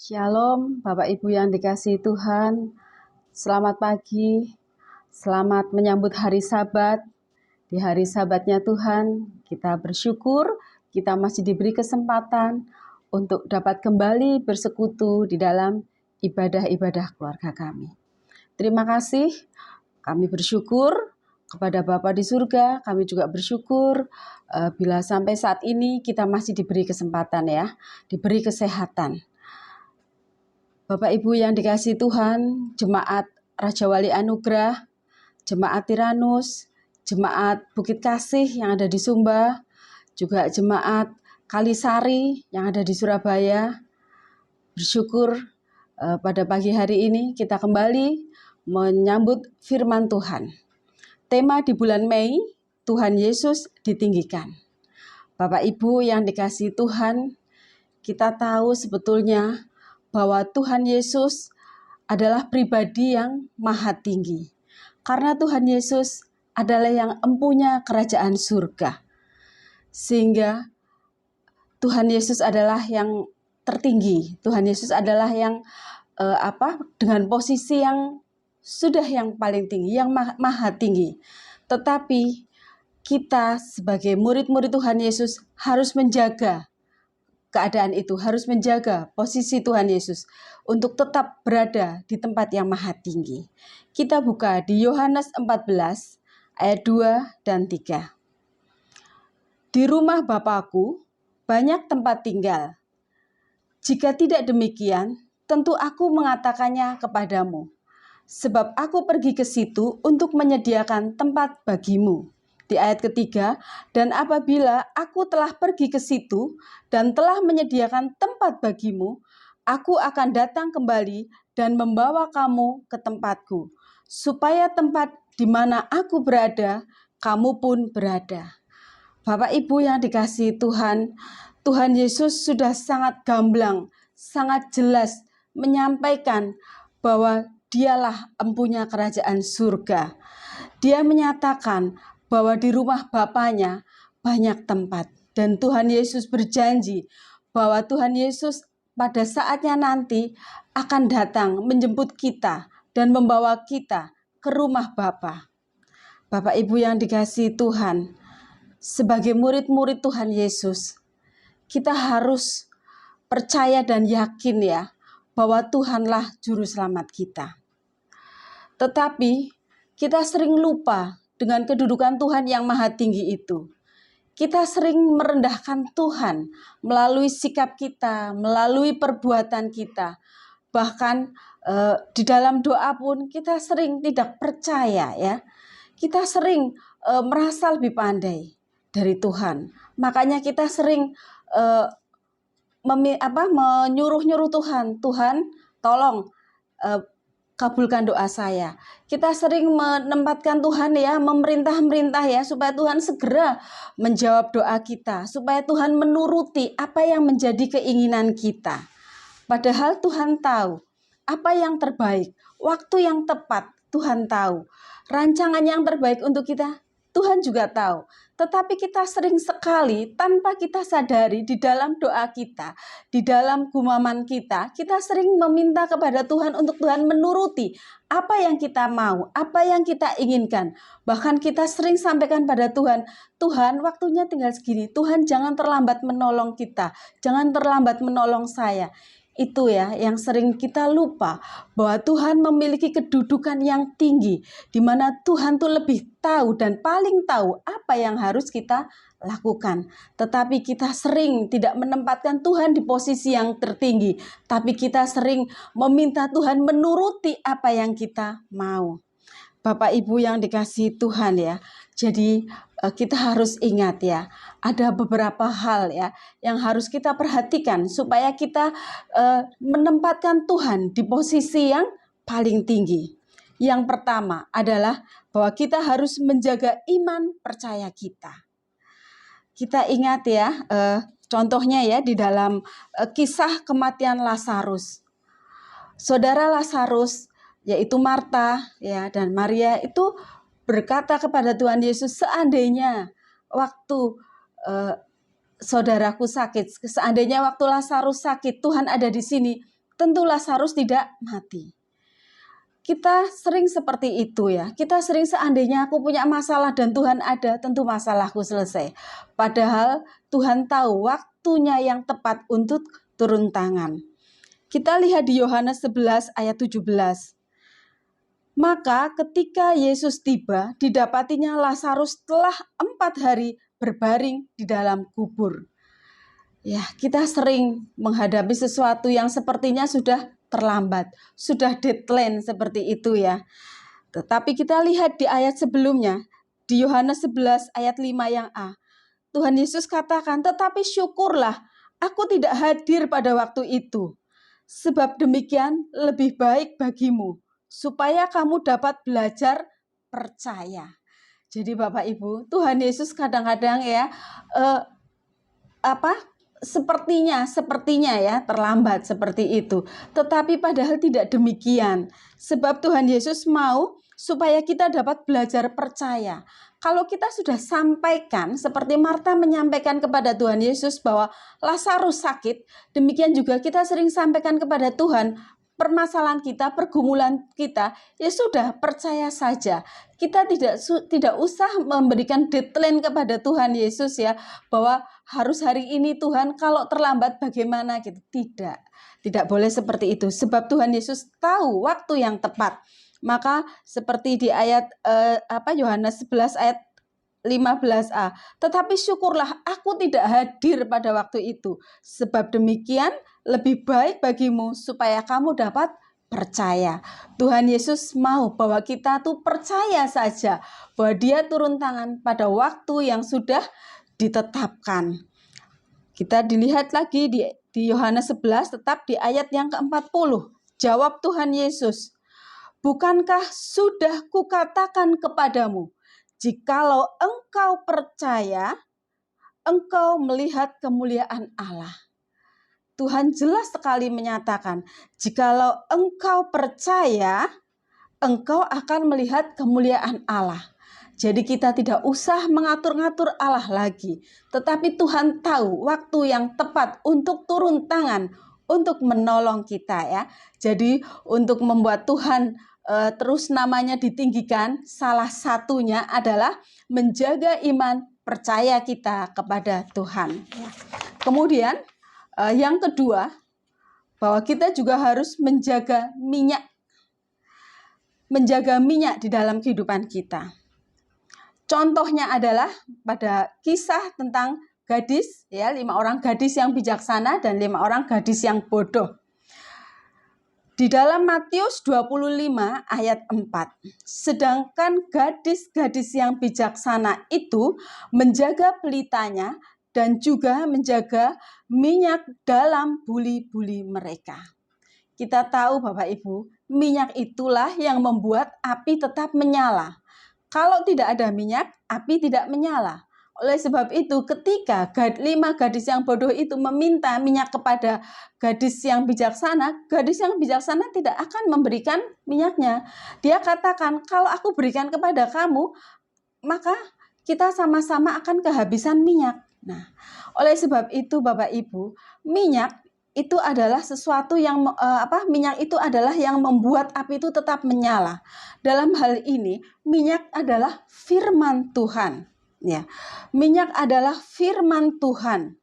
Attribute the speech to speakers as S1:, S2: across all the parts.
S1: Shalom, Bapak Ibu yang dikasihi Tuhan. Selamat pagi, selamat menyambut hari Sabat. Di hari Sabatnya Tuhan, kita bersyukur kita masih diberi kesempatan untuk dapat kembali bersekutu di dalam ibadah-ibadah keluarga kami. Terima kasih, kami bersyukur kepada Bapa di surga. Kami juga bersyukur bila sampai saat ini kita masih diberi kesempatan diberi kesehatan. Bapak Ibu yang dikasihi Tuhan, Jemaat Raja Wali Anugerah, Jemaat Tiranus, Jemaat Bukit Kasih yang ada di Sumba, juga Jemaat Kalisari yang ada di Surabaya, bersyukur pada pagi hari ini kita kembali menyambut firman Tuhan. Tema di bulan Mei, Tuhan Yesus ditinggikan. Bapak Ibu yang dikasihi Tuhan, kita tahu sebetulnya bahwa Tuhan Yesus adalah pribadi yang maha tinggi. Karena Tuhan Yesus adalah yang empunya kerajaan surga. Sehingga Tuhan Yesus adalah yang tertinggi. Tuhan Yesus adalah yang dengan posisi yang sudah yang paling tinggi, yang maha tinggi. Tetapi kita sebagai murid-murid Tuhan Yesus harus menjaga keadaan itu, harus menjaga posisi Tuhan Yesus untuk tetap berada di tempat yang maha tinggi. Kita buka di Yohanes 14 ayat 2 dan 3. Di rumah Bapa-Ku banyak tempat tinggal. Jika tidak demikian, tentu aku mengatakannya kepadamu. Sebab aku pergi ke situ untuk menyediakan tempat bagimu. Di ayat ketiga, dan apabila aku telah pergi ke situ dan telah menyediakan tempat bagimu, aku akan datang kembali dan membawa kamu ke tempatku, supaya tempat di mana aku berada, kamu pun berada. Bapak Ibu yang dikasihi Tuhan, Tuhan Yesus sudah sangat gamblang, sangat jelas menyampaikan bahwa Dialah empunya kerajaan surga. Dia menyatakan bahwa di rumah Bapanya banyak tempat. Dan Tuhan Yesus berjanji bahwa Tuhan Yesus pada saatnya nanti akan datang menjemput kita dan membawa kita ke rumah Bapa. Bapak Ibu yang dikasihi Tuhan, sebagai murid-murid Tuhan Yesus, kita harus percaya dan yakin bahwa Tuhanlah juru selamat kita. Tetapi kita sering lupa dengan kedudukan Tuhan yang maha tinggi itu. Kita sering merendahkan Tuhan melalui sikap kita, melalui perbuatan kita. Bahkan di dalam doa pun kita sering tidak percaya Kita sering merasa lebih pandai dari Tuhan. Makanya kita sering menyuruh-nyuruh Tuhan, tolong kabulkan doa saya. Kita sering menempatkan Tuhan memerintah-merintah supaya Tuhan segera menjawab doa kita, supaya Tuhan menuruti apa yang menjadi keinginan kita. Padahal Tuhan tahu apa yang terbaik, waktu yang tepat Tuhan tahu, rancangan yang terbaik untuk kita Tuhan juga tahu. Tetapi kita sering sekali tanpa kita sadari di dalam doa kita, di dalam gumaman kita, kita sering meminta kepada Tuhan untuk Tuhan menuruti apa yang kita mau, apa yang kita inginkan. Bahkan kita sering sampaikan pada Tuhan, Tuhan waktunya tinggal segini, Tuhan jangan terlambat menolong kita, jangan terlambat menolong saya. Itu yang sering kita lupa bahwa Tuhan memiliki kedudukan yang tinggi, di mana Tuhan tuh lebih tahu dan paling tahu apa yang harus kita lakukan. Tetapi kita sering tidak menempatkan Tuhan di posisi yang tertinggi, tapi kita sering meminta Tuhan menuruti apa yang kita mau. Bapak Ibu yang dikasihi Tuhan jadi kita harus ingat ada beberapa hal yang harus kita perhatikan supaya kita menempatkan Tuhan di posisi yang paling tinggi. Yang pertama adalah bahwa kita harus menjaga iman percaya kita. Kita ingat contohnya di dalam kisah kematian Lazarus. Saudara Lazarus yaitu Marta dan Maria itu berkata kepada Tuhan Yesus, seandainya waktu saudaraku sakit, seandainya waktu Lazarus sakit, Tuhan ada di sini, tentu Lazarus tidak mati. Kita sering seperti itu ya. Kita sering seandainya aku punya masalah dan Tuhan ada, tentu masalahku selesai. Padahal Tuhan tahu waktunya yang tepat untuk turun tangan. Kita lihat di Yohanes 11 ayat 17. Maka ketika Yesus tiba, didapatinya Lazarus telah 4 hari berbaring di dalam kubur. Ya, kita sering menghadapi sesuatu yang sepertinya sudah terlambat, sudah deadline seperti itu ya. Tetapi kita lihat di ayat sebelumnya, di Yohanes 11 ayat 5 yang A. Tuhan Yesus katakan, tetapi syukurlah aku tidak hadir pada waktu itu. Sebab demikian lebih baik bagimu, supaya kamu dapat belajar percaya. Jadi Bapak Ibu, Tuhan Yesus kadang-kadang ya, sepertinya ya terlambat seperti itu. Tetapi padahal tidak demikian. Sebab Tuhan Yesus mau supaya kita dapat belajar percaya. Kalau kita sudah sampaikan, seperti Marta menyampaikan kepada Tuhan Yesus bahwa Lazarus sakit, demikian juga kita sering sampaikan kepada Tuhan permasalahan kita, pergumulan kita, ya sudah percaya saja. Kita tidak usah memberikan deadline kepada Tuhan Yesus ya, bahwa harus hari ini Tuhan, kalau terlambat bagaimana gitu. Tidak boleh seperti itu. Sebab Tuhan Yesus tahu waktu yang tepat. Maka seperti di ayat Yohanes 11 ayat 15a. Tetapi syukurlah aku tidak hadir pada waktu itu. Sebab demikian lebih baik bagimu supaya kamu dapat percaya. Tuhan Yesus mau bahwa kita tuh percaya saja bahwa Dia turun tangan pada waktu yang sudah ditetapkan. Kita dilihat lagi di Yohanes 11 tetap di ayat yang ke-40. Jawab Tuhan Yesus, bukankah sudah kukatakan kepadamu, jikalau engkau percaya, engkau melihat kemuliaan Allah. Tuhan jelas sekali menyatakan, jikalau engkau percaya, engkau akan melihat kemuliaan Allah. Jadi kita tidak usah mengatur-ngatur Allah lagi. Tetapi Tuhan tahu waktu yang tepat untuk turun tangan, untuk menolong kita ya. Jadi untuk membuat Tuhan terus namanya ditinggikan, salah satunya adalah menjaga iman percaya kita kepada Tuhan. Kemudian yang kedua, bahwa kita juga harus menjaga minyak di dalam kehidupan kita. Contohnya adalah pada kisah tentang gadis, ya 5 orang gadis yang bijaksana dan 5 orang gadis yang bodoh. Di dalam Matius 25 ayat 4, sedangkan gadis-gadis yang bijaksana itu menjaga pelitanya dan juga menjaga minyak dalam buli-buli mereka. Kita tahu Bapak Ibu, minyak itulah yang membuat api tetap menyala. Kalau tidak ada minyak, api tidak menyala. Oleh sebab itu, ketika 5 gadis yang bodoh itu meminta minyak kepada gadis yang bijaksana tidak akan memberikan minyaknya. Dia katakan, kalau aku berikan kepada kamu, maka kita sama-sama akan kehabisan minyak. Nah, oleh sebab itu Bapak Ibu, minyak itu adalah sesuatu yang minyak itu adalah yang membuat api itu tetap menyala. Dalam hal ini, minyak adalah firman Tuhan, ya. Minyak adalah firman Tuhan.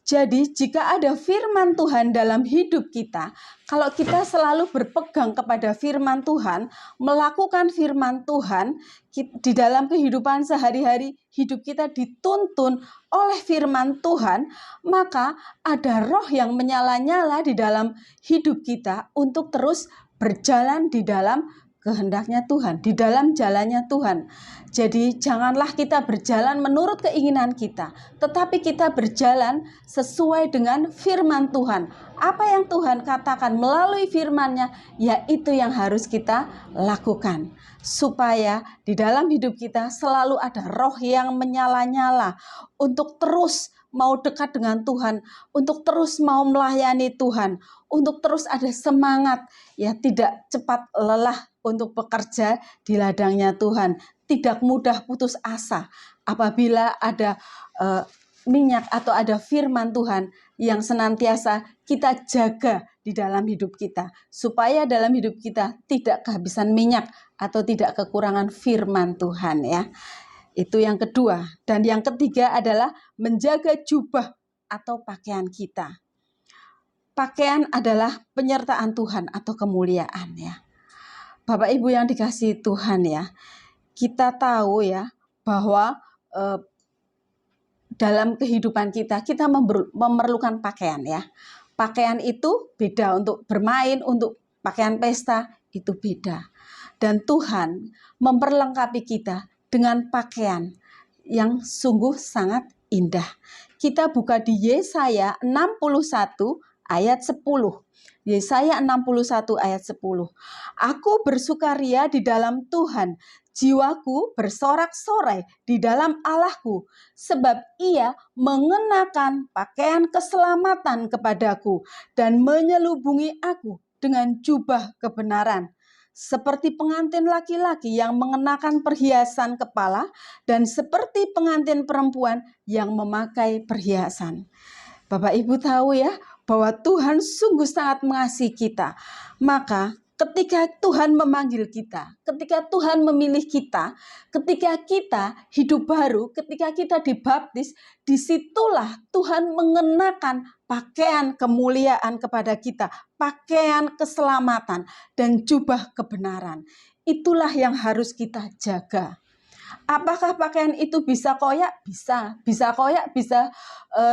S1: Jadi jika ada firman Tuhan dalam hidup kita, kalau kita selalu berpegang kepada firman Tuhan, melakukan firman Tuhan di dalam kehidupan sehari-hari, hidup kita dituntun oleh firman Tuhan, maka ada roh yang menyala-nyala di dalam hidup kita untuk terus berjalan di dalam kehendaknya Tuhan, di dalam jalannya Tuhan. Jadi janganlah kita berjalan menurut keinginan kita, tetapi kita berjalan sesuai dengan firman Tuhan. Apa yang Tuhan katakan melalui firman-Nya, yaitu yang harus kita lakukan. Supaya di dalam hidup kita selalu ada roh yang menyala-nyala untuk terus mau dekat dengan Tuhan, untuk terus mau melayani Tuhan, untuk terus ada semangat, ya tidak cepat lelah untuk bekerja di ladangnya Tuhan, tidak mudah putus asa apabila ada minyak atau ada firman Tuhan yang senantiasa kita jaga di dalam hidup kita, supaya dalam hidup kita tidak kehabisan minyak atau tidak kekurangan firman Tuhan ya. Itu yang kedua. Dan yang ketiga adalah menjaga jubah atau pakaian kita. Pakaian adalah penyertaan Tuhan atau kemuliaan ya. Bapak Ibu yang dikasihi Tuhan ya, kita tahu ya bahwa dalam kehidupan kita memerlukan pakaian ya. Pakaian itu beda untuk bermain, untuk pakaian pesta itu beda. Dan Tuhan memperlengkapi kita dengan pakaian yang sungguh sangat indah. Kita buka di Yesaya 61 ayat 10. Yesaya 61 ayat 10. Aku bersukaria di dalam Tuhan, jiwaku bersorak-sorai di dalam Allahku, sebab Ia mengenakan pakaian keselamatan kepadaku dan menyelubungi aku dengan jubah kebenaran. Seperti pengantin laki-laki yang mengenakan perhiasan kepala dan seperti pengantin perempuan yang memakai perhiasan. Bapak Ibu tahu ya bahwa Tuhan sungguh sangat mengasihi kita. Maka ketika Tuhan memanggil kita, ketika Tuhan memilih kita, ketika kita hidup baru, ketika kita dibaptis, disitulah Tuhan mengenakan pakaian kemuliaan kepada kita, pakaian keselamatan dan jubah kebenaran. Itulah yang harus kita jaga. Apakah pakaian itu bisa koyak? Bisa koyak, bisa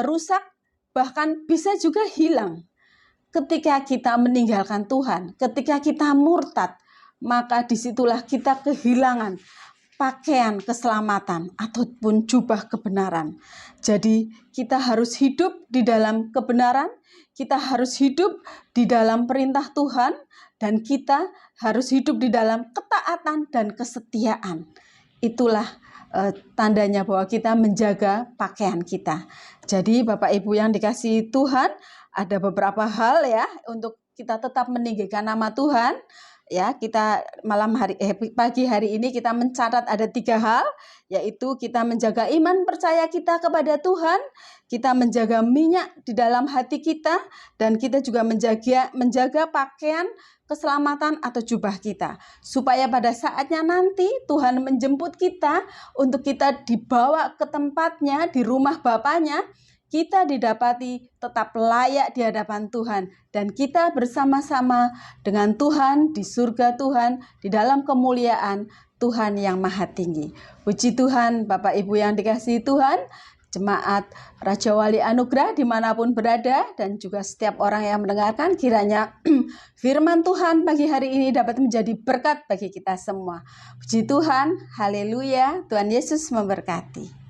S1: rusak, bahkan bisa juga hilang. Ketika kita meninggalkan Tuhan, ketika kita murtad, maka disitulah kita kehilangan pakaian keselamatan ataupun jubah kebenaran. Jadi kita harus hidup di dalam kebenaran, kita harus hidup di dalam perintah Tuhan, dan kita harus hidup di dalam ketaatan dan kesetiaan. Itulah tandanya bahwa kita menjaga pakaian kita. Jadi Bapak Ibu yang dikasihi Tuhan, ada beberapa hal ya untuk kita tetap meninggikan nama Tuhan. Ya, kita pagi hari ini kita mencatat ada 3 hal, yaitu kita menjaga iman percaya kita kepada Tuhan, kita menjaga minyak di dalam hati kita, dan kita juga menjaga pakaian keselamatan atau jubah kita, supaya pada saatnya nanti Tuhan menjemput kita untuk kita dibawa ke tempatnya di rumah Bapanya, kita didapati tetap layak di hadapan Tuhan, dan kita bersama-sama dengan Tuhan di surga Tuhan, di dalam kemuliaan Tuhan yang maha tinggi. Puji Tuhan, Bapak Ibu yang dikasihi Tuhan, jemaat Raja Wali Anugerah dimanapun berada, dan juga setiap orang yang mendengarkan, kiranya firman Tuhan pagi hari ini dapat menjadi berkat bagi kita semua. Puji Tuhan, haleluya, Tuhan Yesus memberkati.